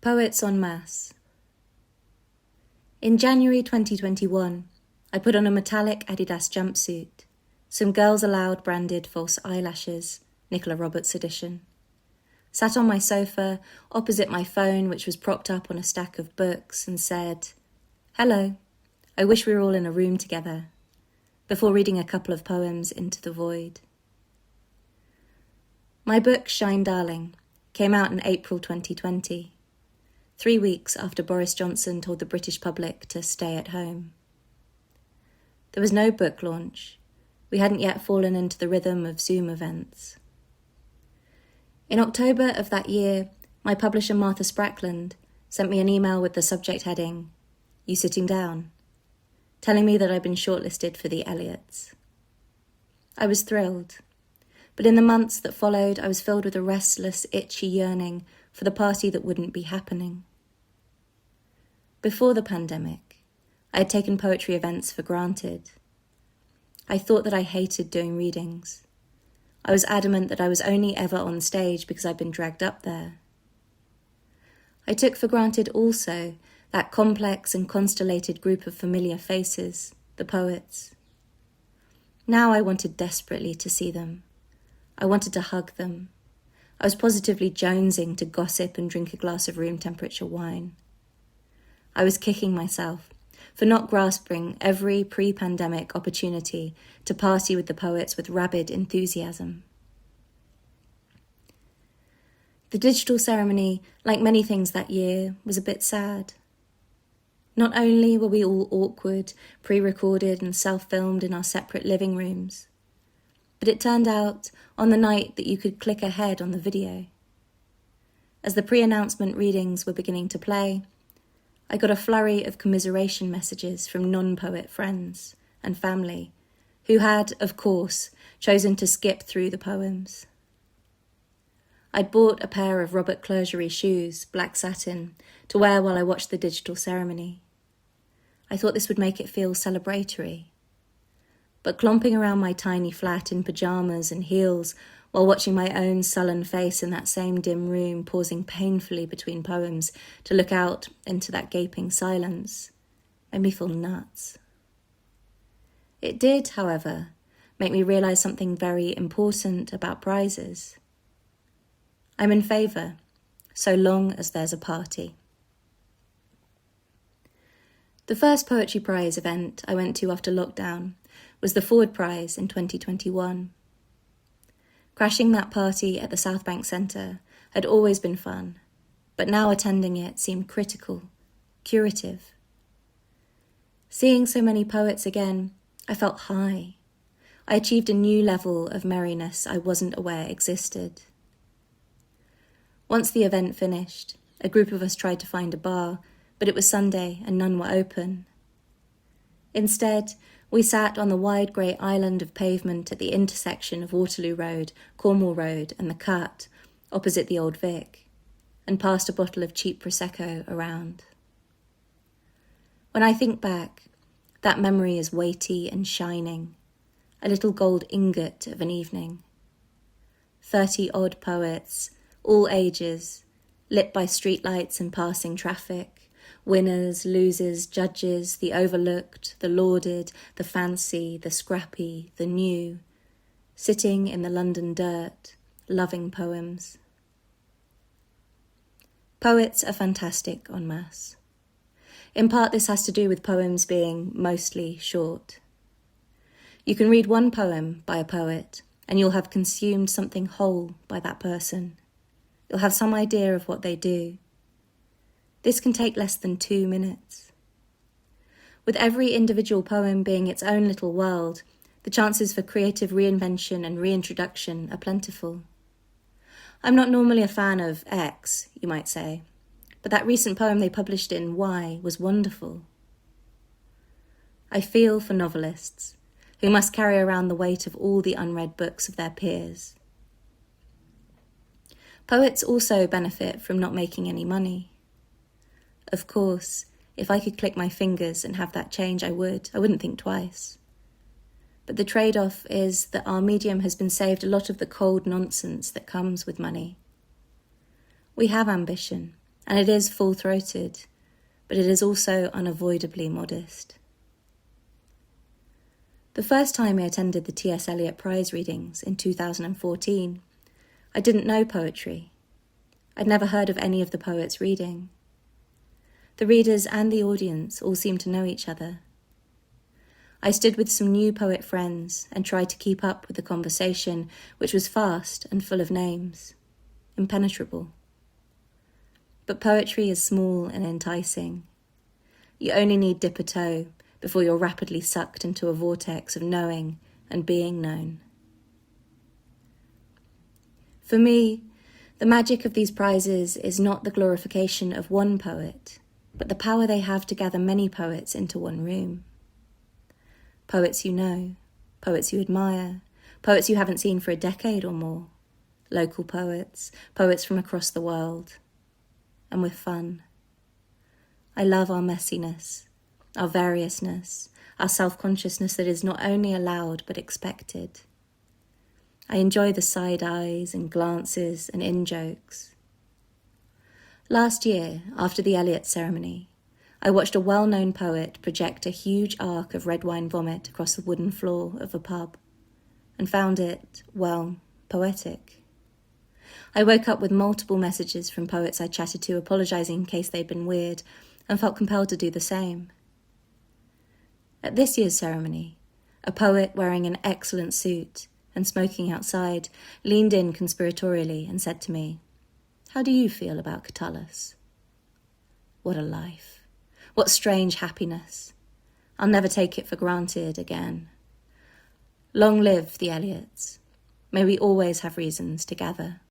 Poets en masse. In January 2021, I put on a metallic Adidas jumpsuit, some Girls Aloud branded false eyelashes, Nicola Roberts edition. Sat on my sofa, opposite my phone, which was propped up on a stack of books, and said, "Hello, I wish we were all in a room together," before reading a couple of poems into the void. My book, Shine Darling, came out in April 2020, 3 weeks after Boris Johnson told the British public to stay at home. There was no book launch. We hadn't yet fallen into the rhythm of Zoom events. In October of that year, my publisher Martha Sprackland sent me an email with the subject heading, "You sitting down?" telling me that I'd been shortlisted for the Elliots. I was thrilled, but in the months that followed, I was filled with a restless, itchy yearning for the party that wouldn't be happening. Before the pandemic, I had taken poetry events for granted. I thought that I hated doing readings. I was adamant that I was only ever on stage because I'd been dragged up there. I took for granted also that complex and constellated group of familiar faces, the poets. Now I wanted desperately to see them. I wanted to hug them. I was positively jonesing to gossip and drink a glass of room temperature wine. I was kicking myself for not grasping every pre-pandemic opportunity to party with the poets with rabid enthusiasm. The digital ceremony, like many things that year, was a bit sad. Not only were we all awkward, pre-recorded and self-filmed in our separate living rooms, but it turned out on the night that you could click ahead on the video. As the pre-announcement readings were beginning to play, I got a flurry of commiseration messages from non-poet friends and family who had, of course, chosen to skip through the poems. I'd bought a pair of Robert Clergerie shoes, black satin, to wear while I watched the digital ceremony. I thought this would make it feel celebratory. But clomping around my tiny flat in pyjamas and heels while watching my own sullen face in that same dim room, pausing painfully between poems to look out into that gaping silence, made me feel nuts. It did, however, make me realise something very important about prizes. I'm in favour, so long as there's a party. The first Poetry Prize event I went to after lockdown was the Ford Prize in 2021. Crashing that party at the South Bank Centre had always been fun, but now attending it seemed critical, curative. Seeing so many poets again, I felt high. I achieved a new level of merriness I wasn't aware existed. Once the event finished, a group of us tried to find a bar, but it was Sunday and none were open. Instead, we sat on the wide grey island of pavement at the intersection of Waterloo Road, Cornwall Road and the Cut, opposite the Old Vic, and passed a bottle of cheap Prosecco around. When I think back, that memory is weighty and shining, a little gold ingot of an evening. 30-odd poets, all ages, lit by streetlights and passing traffic, winners, losers, judges, the overlooked, the lauded, the fancy, the scrappy, the new, sitting in the London dirt, loving poems. Poets are fantastic en masse. In part, this has to do with poems being mostly short. You can read one poem by a poet, and you'll have consumed something whole by that person. You'll have some idea of what they do. This can take less than 2 minutes. With every individual poem being its own little world, the chances for creative reinvention and reintroduction are plentiful. I'm not normally a fan of X, you might say, but that recent poem they published in Y was wonderful. I feel for novelists who must carry around the weight of all the unread books of their peers. Poets also benefit from not making any money. Of course, if I could click my fingers and have that change, I wouldn't think twice. But the trade-off is that our medium has been saved a lot of the cold nonsense that comes with money. We have ambition, and it is full-throated, but it is also unavoidably modest. The first time I attended the T.S. Eliot Prize readings in 2014, I didn't know poetry. I'd never heard of any of the poets reading. The readers and the audience all seemed to know each other. I stood with some new poet friends and tried to keep up with the conversation, which was fast and full of names, impenetrable. But poetry is small and enticing. You only need dip a toe before you're rapidly sucked into a vortex of knowing and being known. For me, the magic of these prizes is not the glorification of one poet, but the power they have to gather many poets into one room. Poets you know, poets you admire, poets you haven't seen for a decade or more, local poets, poets from across the world, and with fun. I love our messiness, our variousness, our self-consciousness that is not only allowed but expected. I enjoy the side eyes and glances and in-jokes. Last year, after the Eliot ceremony, I watched a well-known poet project a huge arc of red wine vomit across the wooden floor of a pub, and found it, well, poetic. I woke up with multiple messages from poets I chatted to apologising in case they'd been weird, and felt compelled to do the same. At this year's ceremony, a poet wearing an excellent suit and smoking outside leaned in conspiratorially and said to me, "How do you feel about Catullus?" What a life. What strange happiness. I'll never take it for granted again. Long live the Eliots. May we always have reasons to gather.